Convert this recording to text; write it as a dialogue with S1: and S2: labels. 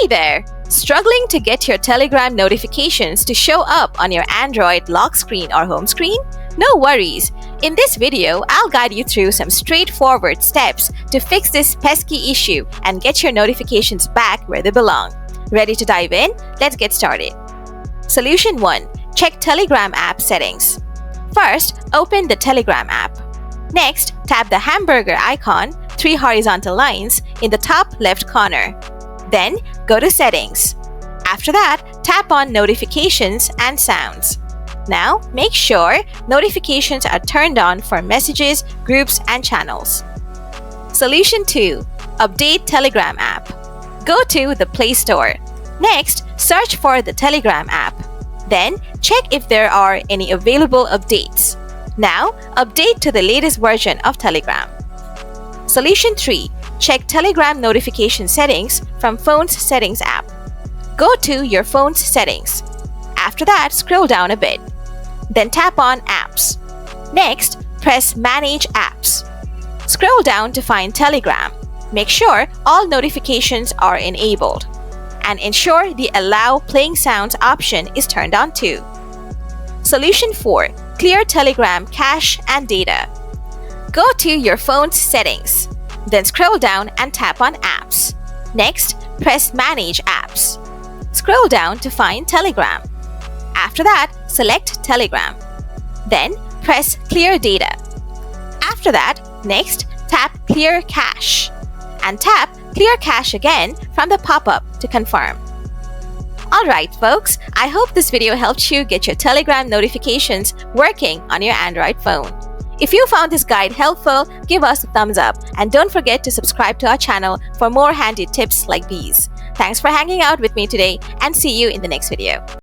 S1: Hey there! Struggling to get your Telegram notifications to show up on your Android lock screen or home screen? No worries! In this video, I'll guide you through some straightforward steps to fix this pesky issue and get your notifications back where they belong. Ready to dive in? Let's get started. Solution 1. Check Telegram app settings. First, open the Telegram app. Next, tap the hamburger icon, 3 horizontal lines, in the top left corner. Then, go to Settings. After that, tap on Notifications and Sounds. Now, make sure notifications are turned on for messages, groups, and channels. Solution 2. Update Telegram app. Go to the Play Store. Next, search for the Telegram app. Then, check if there are any available updates. Now, update to the latest version of Telegram. Solution 3. Check Telegram notification settings from Phone's Settings app. Go to your phone's settings. After that, scroll down a bit. Then tap on Apps. Next, press Manage Apps. Scroll down to find Telegram. Make sure all notifications are enabled. And ensure the Allow Playing Sounds option is turned on too. Solution 4. Clear Telegram cache and data. Go to your phone's settings. Then scroll down and tap on Apps. Next, press Manage Apps. Scroll down to find Telegram. After that, select Telegram. Then, press Clear Data. After that, next, tap Clear Cache. And tap Clear Cache again from the pop-up to confirm. Alright folks, I hope this video helped you get your Telegram notifications working on your Android phone. If you found this guide helpful, give us a thumbs up and don't forget to subscribe to our channel for more handy tips like these. Thanks for hanging out with me today and see you in the next video.